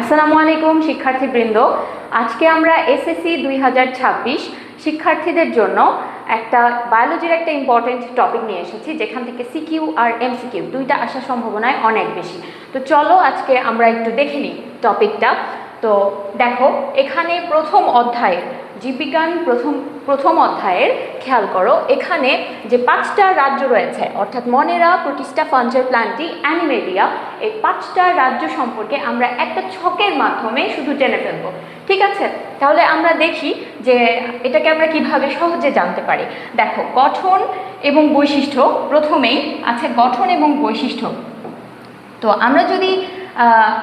আসসালামু আলাইকুম শিক্ষার্থীবৃন্দ। আজকে আমরা এসএসসি 2026 শিক্ষার্থীদের জন্য একটা বায়োলজির একটা ইম্পর্টেন্ট টপিক নিয়ে এসেছি, যেখান থেকে সিকিউ আর এমসিকিউ দুইটা আসার সম্ভাবনায় অনেক বেশি। তো চলো আজকে আমরা একটু দেখে নিই টপিকটা। তো দেখো, এখানে প্রথম অধ্যায়ের জীববিজ্ঞান প্রথম অধ্যায়ের খেয়াল করো, এখানে যে 5টা রাজ্য রয়েছে, অর্থাৎ মনেরা, প্রোটিস্টা, ফাঞ্জাই, প্ল্যান্টি, অ্যানিমেলিয়া, এই 5টা রাজ্য সম্পর্কে আমরা একটা ছকের মাধ্যমে শুধু জেনে ফেলবো। ঠিক আছে, তাহলে আমরা দেখি যে এটাকে আমরা কিভাবে সহজে জানতে পারি। দেখো, গঠন এবং বৈশিষ্ট্য প্রথমেই আছে, গঠন এবং বৈশিষ্ট্য। তো আমরা যদি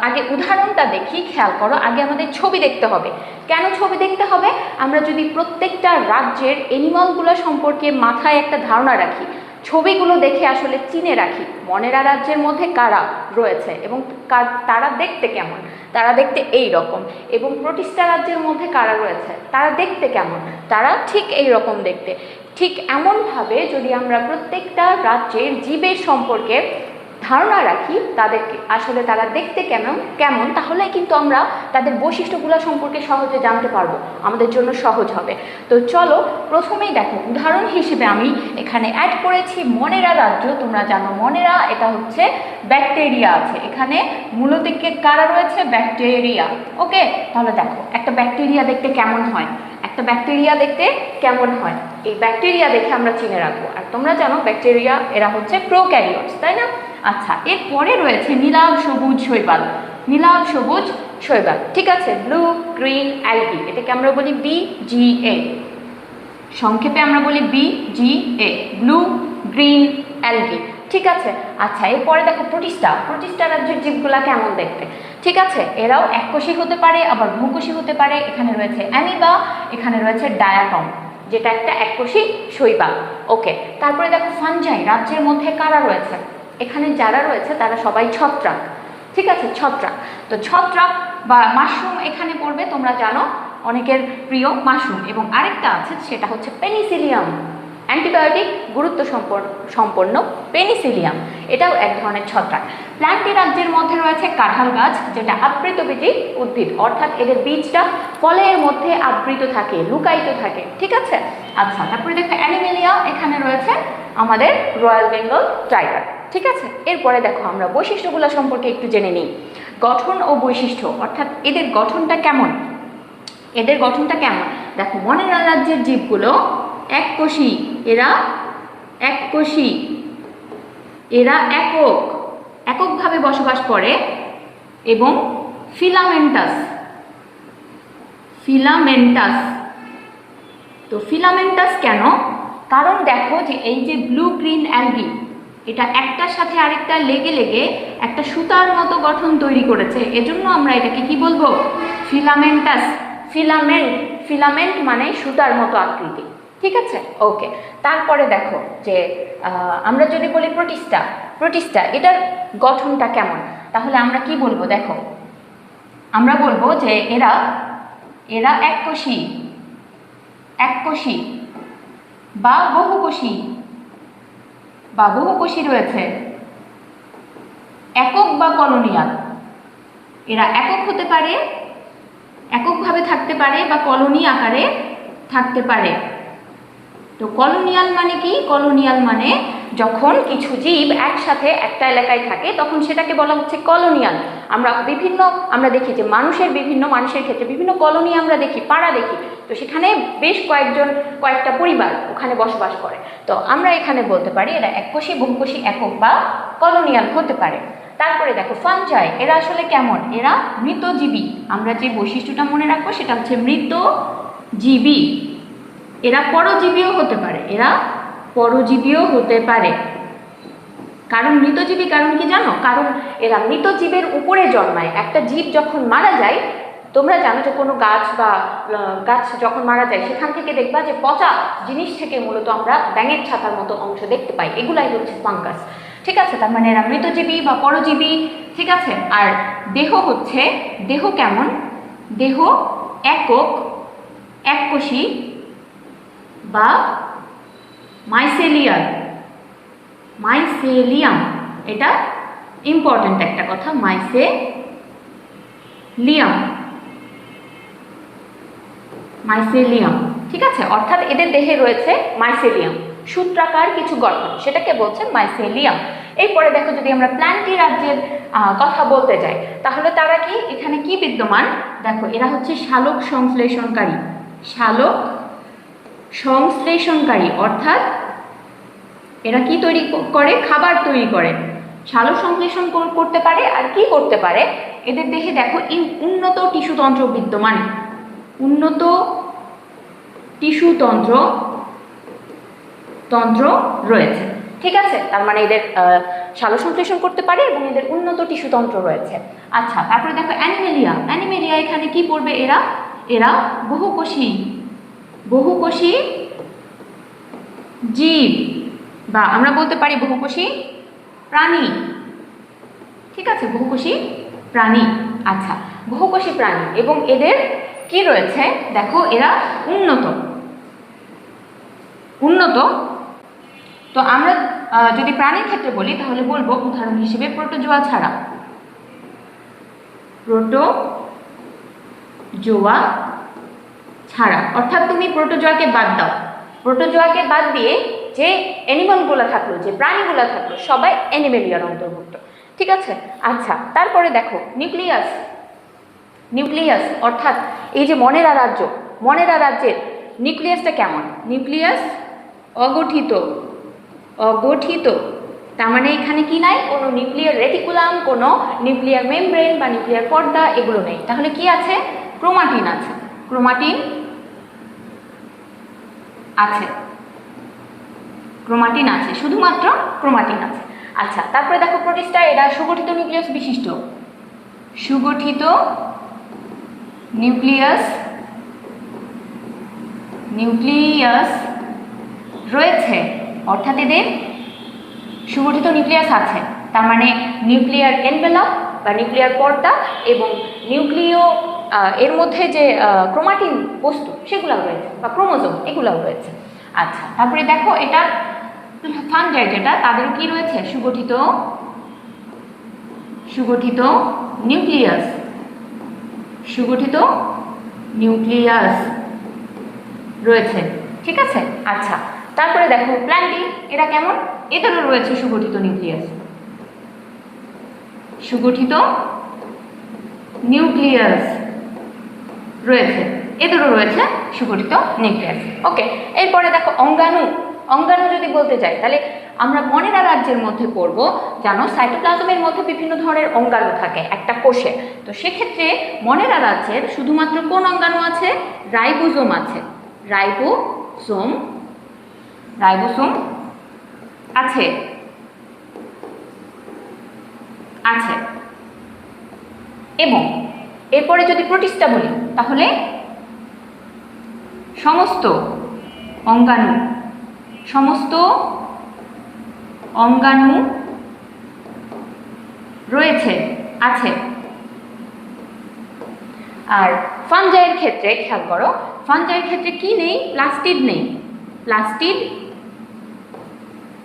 আগে উদাহরণটা দেখি, খেয়াল করো, আগে আমাদের ছবি দেখতে হবে। কেন ছবি দেখতে হবে? আমরা যদি প্রত্যেকটা রাজ্যের অ্যানিমালগুলো সম্পর্কে মাথায় একটা ধারণা রাখি, ছবিগুলো দেখে আসলে চিনে রাখি মনেরা রাজ্যের মধ্যে কারা রয়েছে এবং তারা দেখতে কেমন, তারা দেখতে এই রকম, এবং প্রোটিস্টা রাজ্যের মধ্যে কারা রয়েছে, তারা দেখতে কেমন, তারা ঠিক এই রকম দেখতে। ঠিক এমনভাবে যদি আমরা প্রত্যেকটা রাজ্যের জীবের সম্পর্কে ধারণা রাখি, তাদেরকে আসলে তারা দেখতে কেমন, তাহলে কিন্তু আমরা তাদের বৈশিষ্ট্যগুলো সম্পর্কে সহজে জানতে পারবো, আমাদের জন্য সহজ হবে। তো চলো প্রথমেই দেখো, উদাহরণ হিসেবে আমি এখানে অ্যাড করেছি মনেরা রাজ্য। তোমরা জানো মনেরা এটা হচ্ছে ব্যাকটেরিয়া আছে, এখানে মূলত কারা রয়েছে? ব্যাকটেরিয়া। ওকে, তাহলে দেখো একটা ব্যাকটেরিয়া দেখতে কেমন হয়, একটা ব্যাকটেরিয়া দেখতে কেমন হয়, এই ব্যাকটেরিয়া দেখে আমরা চিনে রাখবো। আর তোমরা জানো ব্যাকটেরিয়া এরা হচ্ছে প্রোক্যারিওটস, তাই না? আচ্ছা, এরপরে রয়েছে নীলাভ সবুজ শৈবাল। নীলাভ সবুজ শৈবাল, ঠিক আছে, ব্লু গ্রিন অ্যালগি, এটাকে আমরা বলি BGA, সংক্ষেপে আমরা বলি BGA, ব্লু গ্রিন অ্যালগি। ঠিক আছে, আচ্ছা, এরপরে দেখো প্রোটিস্টা রাজ্যের জীবগুলা কেমন দেখতে। ঠিক আছে, এরাও এককোষী হতে পারে, আবার বহুকোষী হতে পারে। এখানে রয়েছে অ্যামিবা, এখানে রয়েছে ডায়াটম, যেটা একটা এককোষী শৈবাল। ওকে, তারপরে দেখো ফাঞ্জাই রাজ্যের মধ্যে কারা রয়েছে, এখানে যারা রয়েছে তারা সবাই ছত্রাক। ঠিক আছে, ছত্রাক। তো ছত্রাক বা মাশরুম এখানে পড়বে, তোমরা জানো অনেকের প্রিয় মাশরুম। এবং আরেকটা আছে, সেটা হচ্ছে পেনিসিলিয়াম, অ্যান্টিবায়োটিক গুরুত্ব সম্পন্ন পেনিসিলিয়াম, এটাও এক ধরনের ছত্রাক। প্ল্যান্টি রাজ্যের মধ্যে রয়েছে কাঁঠাল গাছ, যেটা আবৃতবীজী উদ্ভিদ, অর্থাৎ এদের বীজটা ফলের মধ্যে আবৃত থাকে, লুকায়িত থাকে। ঠিক আছে, আচ্ছা, তারপরে দেখো অ্যানিমেলিয়া, এখানে রয়েছে আমাদের রয়্যাল বেঙ্গল টাইগার। ঠিক আছে, এরপরে দেখো আমরা বৈশিষ্ট্যগুলো সম্পর্কে একটু জেনে নিই। গঠন ও বৈশিষ্ট্য, অর্থাৎ এদের গঠনটা কেমন, এদের গঠনটা কেমন। দেখো মনেরা রাজ্যের জীবগুলো এককোষী, এরা এককোষী, এরা এককভাবে বসবাস করে, এবং ফিলামেন্টাস। তো ফিলামেন্টাস কেন? কারণ দেখো যে এই যে ব্লু গ্রিন অ্যালগি, এটা একটার সাথে আরেকটা লেগে লেগে একটা সুতার মতো গঠন তৈরি করেছে, এজন্য আমরা এটাকে কি বলবো? ফিলামেন্টাস। ফিলামেন্ট মানে সুতার মতো আকৃতি। ঠিক আছে, ওকে। তারপরে দেখো যে আমরা যদি বলি প্রোটিস্টা এটার গঠনটা কেমন, তাহলে আমরা কি বলবো? দেখো, আমরা বলবো যে এরা এককোষী বা বহুকোষী রয়েছে, একক বা কলোনিয়াল। এরা একক হতে পারে, এককভাবে থাকতে পারে, বা কলোনি আকারে থাকতে পারে। তো কলোনিয়াল মানে কি? কলোনিয়াল মানে যখন কিছু জীব একসাথে একটা এলাকায় থাকে, তখন সেটাকে বলা হচ্ছে কলোনিয়াল। আমরা দেখি যে মানুষের ক্ষেত্রে বিভিন্ন কলোনি আমরা দেখি, পাড়া দেখি, তো সেখানে বেশ কয়েকটা পরিবার ওখানে বসবাস করে। তো আমরা এখানে বলতে পারি এরা এককোষী, বহুকোষী, একক বা কলোনিয়াল হতে পারে। তারপরে দেখো ফাঞ্জাই, এরা আসলে কেমন? এরা মৃতজীবী। আমরা যে বৈশিষ্ট্যটা মনে রাখবো সেটা হচ্ছে মৃতজীবী। এরা পরজীবীও হতে পারে। কারণ মৃতজীবী, কারণ কি জানো? কারণ এরা মৃত জীবের উপরে জন্মায়। একটা জীব যখন মারা যায়, তোমরা জানো যে কোনো গাছ যখন মারা যায়, সেখান থেকে দেখবা যে পচা জিনিস থেকে মূলত আমরা ব্যাঙের ছাতার মতো অংশ দেখতে পাই, এগুলাই হচ্ছে ফাঙ্গাস। ঠিক আছে, তার মানে এরা মৃতজীবী বা পরজীবী। ঠিক আছে, আর দেহ কেমন? দেহ এককোষী বা মাইসেলিয়াম, এটা ইম্পর্টেন্ট একটা কথা, লিয়াম, মাইসেলিয়াম। ঠিক আছে, অর্থাৎ এদের দেহে রয়েছে মাইসেলিয়াম, সূত্রাকার কিছু গঠন, সেটাকে বলছে মাইসেলিয়াম। এরপরে দেখো, যদি আমরা প্ল্যান্টি রাজ্যের কথা বলতে যাই, তাহলে তারা কি, এখানে কি বিদ্যমান, দেখো এরা হচ্ছে শালক সংশ্লেষণকারী, শালক সংশ্লেষণকারী, অর্থাৎ এরা কি তৈরি করে, খাবার তৈরি করে, শালক সংশ্লেষণ করতে পারে। আর কি করতে পারে, এদের দেহে দেখো উন্নত টিস্যুতন্ত্র বিদ্যমান, উন্নত টিস্যুতন্ত্র রয়েছে। ঠিক আছে, তার মানে এদের শালক সংশ্লেষণ করতে পারে এবং এদের উন্নত টিস্যুতন্ত্র রয়েছে। আচ্ছা, তারপরে দেখো অ্যানিমেলিয়া, অ্যানিমেলিয়া এখানে কি পড়বে, এরা বহুকোষী জীব, বা আমরা বলতে পারি বহুকোষী প্রাণী। ঠিক আছে, বহুকোষী প্রাণী। আচ্ছা, বহুকোষী প্রাণী, এবং এদের কি রয়েছে, দেখো এরা উন্নত। তো আমরা যদি প্রাণীর ক্ষেত্রে বলি, তাহলে বলবো উদাহরণ হিসেবে প্রোটোজোয়া ছাড়া, অর্থাৎ তুমি প্রোটোজোয়াকে বাদ দাও, প্রোটোজোয়াকে বাদ দিয়ে যে অ্যানিমালগুলো থাকলো, যে প্রাণীগুলো থাকলো, সবাই অ্যানিমেলিয়ার অন্তর্ভুক্ত। ঠিক আছে। আচ্ছা, তারপরে দেখো নিউক্লিয়াস, অর্থাৎ এই যে মনেরা রাজ্যের নিউক্লিয়াসটা কেমন, নিউক্লিয়াস অগঠিত, তার মানে এখানে কি নাই, কোনো নিউক্লিয়ার রেটিকুলাম, কোনো নিউক্লিয়ার মেমব্রেন বা নিউক্লিয়ার পর্দা, এগুলো নেই। তাহলে কি আছে, ক্রোমাটিন আছে, শুধুমাত্র ক্রোমাটিন আছে। আচ্ছা, তারপরে দেখো প্রোটিস্টা, এরা সুগঠিত নিউক্লিয়াস বিশিষ্ট, সুগঠিত নিউক্লিয়াস রয়েছে, অর্থাৎ এদের সুগঠিত নিউক্লিয়াস আছে। তার মানে নিউক্লিয়ার এনভেলপ বা নিউক্লিয়ার পর্দা এবং নিউক্লিয় এর মধ্যে যে ক্রোমাটিন বস্তু সেগুলো রয়েছে, বা ক্রোমোজোম, এগুলোও রয়েছে। আচ্ছা, তারপরে দেখো এটা ফাঞ্জাই, যেটা তাদের কি রয়েছে, সুগঠিত নিউক্লিয়াস রয়েছে। ঠিক আছে। আচ্ছা, তারপরে দেখো প্ল্যান্টি, এরা কেমন, এদেরও রয়েছে সুগঠিত নিউক্লিয়াস রয়েছে, এদেরও রয়েছে সুগঠিত নিউক্লিয়াস। ওকে, এরপরে দেখো অঙ্গাণু যদি বলতে যাই, তাহলে আমরা মনেরা রাজ্যের মধ্যে পড়বো, জানো সাইটোপ্লাজমের মধ্যে বিভিন্ন ধরনের অঙ্গাণু থাকে একটা কোষে। তো সেক্ষেত্রে মনেরা রাজ্যের শুধুমাত্র কোন অঙ্গাণু আছে, রাইবোজোম আছে, রাইবোসোম আছে। এবং এরপরে যদি প্রোটিস্টা বলি, তাহলে সমস্ত অঙ্গাণু আছে। আর ফাঞ্জাইয়ের ক্ষেত্রে খেয়াল করো, ফাঞ্জাইয়ের ক্ষেত্রে কি নেই, প্লাস্টিড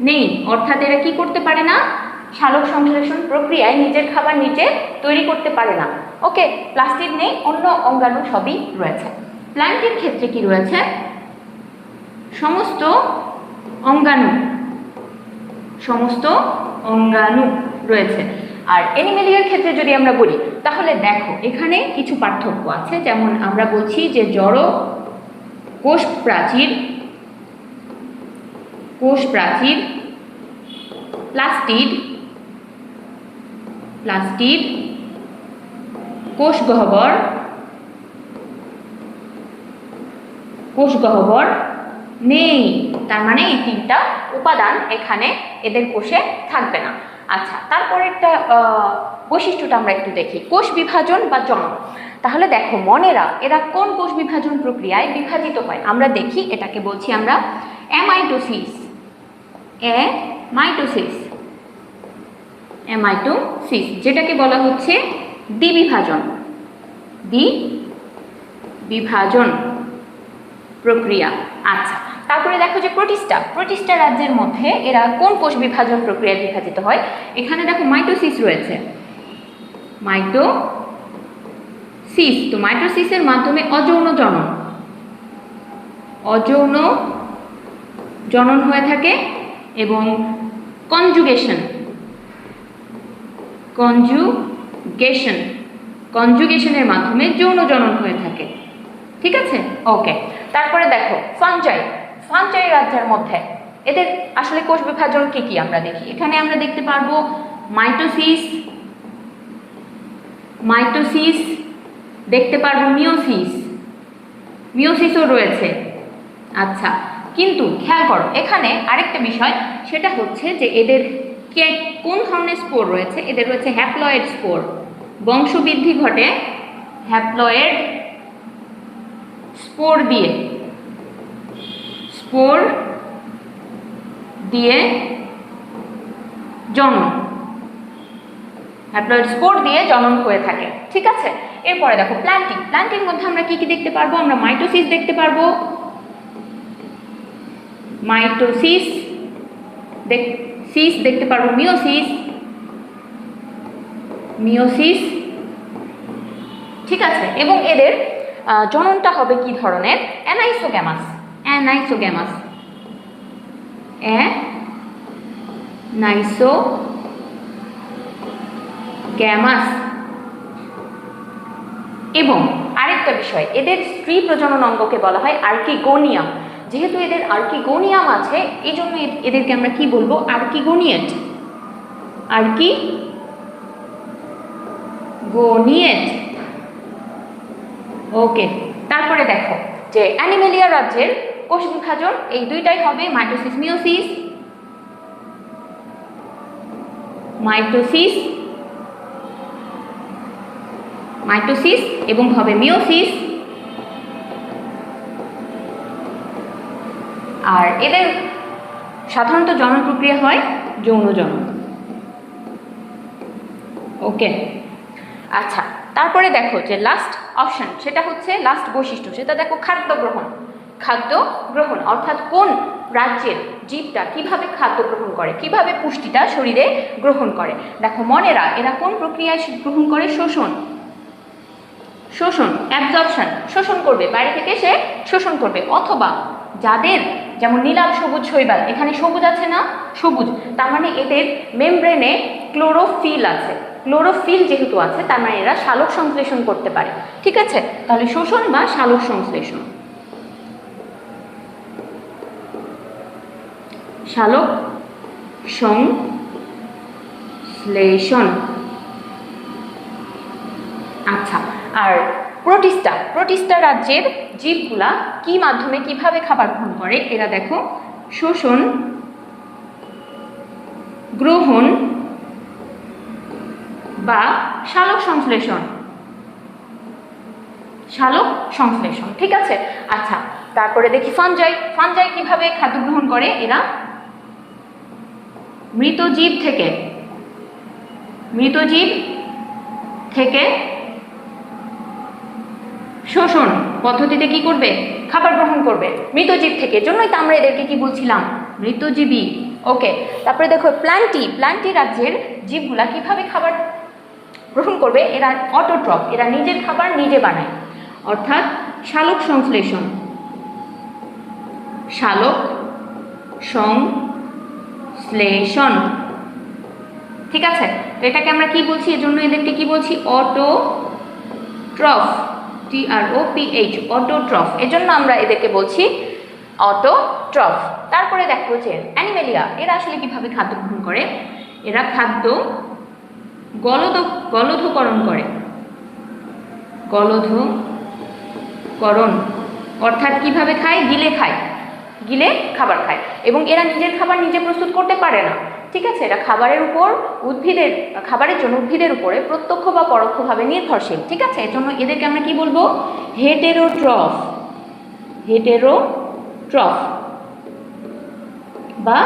নেই, অর্থাৎ এরা কি করতে পারে না, শালক সংশ্লেষণ প্রক্রিয়ায় নিজের খাবার নিজে তৈরি করতে পারে না। ওকে, প্লাস্টিড নেই, অন্য অঙ্গাণু সবই রয়েছে। প্ল্যান্টের ক্ষেত্রে কি রয়েছে, সমস্ত অঙ্গাণু রয়েছে। আর অ্যানিমেলিয়ার ক্ষেত্রে যদি আমরা বলি, তাহলে দেখো এখানে কিছু পার্থক্য আছে। যেমন আমরা বলছি যে জড় কোষ প্রাচীর, প্লাস্টিড, কোষ গহ্বর নেই। তার মানে এই তিনটা উপাদান এখানে এদের কোষে থাকবে না। আচ্ছা, তারপরে একটা বৈশিষ্ট্যটা আমরা একটু দেখি, কোষ বিভাজন বা জন্ম। তাহলে দেখো মনেরা, এরা কোন কোষ বিভাজন প্রক্রিয়ায় বিভাজিত হয়, আমরা দেখি, এটাকে বলছি আমরা অ্যামাইটোসিস, যেটাকে বলা হচ্ছে দ্বিবিভাজন প্রক্রিয়া। আচ্ছা, তারপরে দেখো যে প্রোটিস্টা রাজ্যের মধ্যে এরা কোন কোষ বিভাজন প্রক্রিয়ায় বিভাজিত হয়, এখানে দেখো মাইটোসিস রয়েছে, সিস, তো মাইটোসিসের মাধ্যমে অযৌন জনন, অযৌন জনন হয়ে থাকে এবং কনজুগেশন, কনজুগেশন, কনজুগেশনের মাধ্যমে যৌন জনন হয়ে থাকে। ঠিক আছে, ওকে। তারপরে দেখো ফাঞ্জাই, ফাঞ্জাই রাজ্যের মধ্যে এদের আসলে কোষ বিভাজন কি কি আমরা দেখি। এখানে আমরা দেখতে পারবো মাইটোসিস, মাইটোসিস, দেখতে পারবো মিওসিস, মিওসিসও রয়েছে। আচ্ছা, কিন্তু খেয়াল করো এখানে আরেকটা বিষয়, সেটা হচ্ছে যে এদের কোন ধরনের স্পোর রয়েছে। এদের রয়েছে হ্যাপ্লয়েড স্পোর, বংশবৃদ্ধি ঘটে হ্যাপ্লয়েড স্পোর দিয়ে, স্পোর দিয়ে জনন, হ্যাপ্লয়েড স্পোর দিয়ে জনন হয়ে থাকে। ঠিক আছে, এরপরে দেখো প্ল্যান্টিং, প্ল্যান্টিং মধ্যে আমরা কি কি দেখতে পারবো। আমরা মাইটোসিস দেখতে পারবো, মাইটোসিস, সিস দেখতে পারবো, মিওসিস, মিওসিস। ঠিক আছে, এবং এদের জননটা হবে কি ধরনের, অ্যানাইসোগ্যামাস, অ্যানাইসোগ্যামাস, অ্যানাইসোগ্যামাস। এবং আরেকটা বিষয়, এদের স্ত্রী প্রজনন অঙ্গকে বলা হয় আর্কিগোনিয়াম। যেহেতু এদের আর্কিগোনিয়াম আছে, এই জন্য এদেরকে আমরা কি বলবো, আর্কিগোনিয়েট, আর্কিগোনিয়েট। ওকে, তারপরে দেখো যে অ্যানিমেলিয়া রাজ্যের কোষ বিভাজন এই দুইটাই হবে, মাইটোসিস মিওসিস, মাইটোসিস, মাইটোসিস এবং হবে মিওসিস। আর এদের সাধারণত জনন প্রক্রিয়া হয় যৌন জনন। ওকে, আচ্ছা, তারপরে দেখো যে লাস্ট অপশন, সেটা হচ্ছে লাস্ট বৈশিষ্ট্য, সেটা দেখো খাদ্য গ্রহণ। খাদ্য গ্রহণ অর্থাৎ কোন রাজ্যের জীবটা কিভাবে খাদ্য গ্রহণ করে, কিভাবে পুষ্টিটা শরীরে গ্রহণ করে। দেখো মনেরা, এরা কোন প্রক্রিয়ায় গ্রহণ করে, শোষণ, শোষণ, অ্যাবজর্পশন, শোষণ করবে, বাইরে থেকে সে শোষণ করবে। অথবা যাদের যেমন নীলাভ, সবুজ, শৈবাল, এখানে সবুজ আছে না, সবুজ, তার মানে এদের মেমব্রেনে ক্লোরোফিল আছে, ক্লোরোফিল যেহেতু আছে তার মানে এরা সালোক সংশ্লেষণ করতে পারে। ঠিক আছে, তাহলে শোষণ বা সালোক সংশ্লেষণ, সালোক সংশ্লেষণ। আচ্ছা, আর প্রোটিস্টা, প্রোটিস্টা রাজ্যের জীবগুলা কি মাধ্যমে কিভাবে খাবার গ্রহণ করে, এরা দেখো শোষণ, গ্রহণ বা সালোক সংশ্লেষণ, সালোক সংশ্লেষণ। ঠিক আছে, আচ্ছা, তারপরে দেখি ফাঞ্জাই, ফাঞ্জাই কিভাবে খাদ্য গ্রহণ করে। এরা মৃত জীব থেকে, মৃত জীব থেকে শোষণ পদ্ধতিতে কি করবে, খাবার গ্রহণ করবে মৃত জীব থেকে, জন্যই তো আমরা এদেরকে কি বলছিলাম, মৃতজীবী। ওকে, তারপরে দেখো প্ল্যান্টি, প্ল্যান্টি রাজ্যের জীবগুলা কিভাবে খাবার গ্রহণ করবে, এরা অটোট্রফ, এরা নিজের খাবার নিজে বানায়, অর্থাৎ সালোক সংশ্লেষণ, সালোক সংশ্লেষণ। ঠিক আছে, তো এটাকে আমরা কি বলছি, এজন্য এদেরকে কি বলছি, অটোট্রফ, TROPH, অটোট্রফ, এজন্য আমরা এদেরকে বলছি অটোট্রফ। তারপরে দেখো যে অ্যানিমেলিয়া, এরা আসলে কিভাবে খাদ্য গ্রহণ করে, এরা খাদ্য গলধকরণ করে, গলধকরণ অর্থাৎ কিভাবে খায়, গিলে খায়, গিলে খাবার খায়, এবং এরা নিজের খাবার নিজে প্রস্তুত করতে পারে না। ঠিক আছে, এরা খাবারের উপর, উদ্ভিদের খাবারের জন্য উদ্ভিদের উপরে প্রত্যক্ষ বা পরোক্ষভাবে নির্ভরশীল। ঠিক আছে, এর জন্য এদেরকে আমরা কি বলবো, হেটেরোট্রফ, হেটেরোট্রফ বা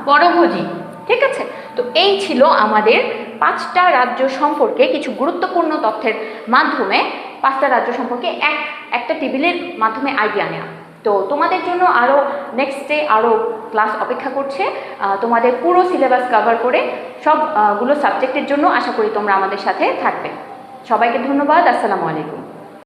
পরভোজী। ঠিক আছে, তো এই ছিল আমাদের 5টা রাজ্য সম্পর্কে কিছু গুরুত্বপূর্ণ তথ্যের মাধ্যমে, 5টা রাজ্য সম্পর্কে একটা টেবিলের মাধ্যমে আইডিয়া নেওয়া। তো তোমাদের জন্য আরও নেক্সট ডে আরও ক্লাস অপেক্ষা করছে, তোমাদের পুরো সিলেবাস কভার করে সবগুলো সাবজেক্টের জন্য আশা করি তোমরা আমাদের সাথে থাকবে। সবাইকে ধন্যবাদ, আসসালামু আলাইকুম।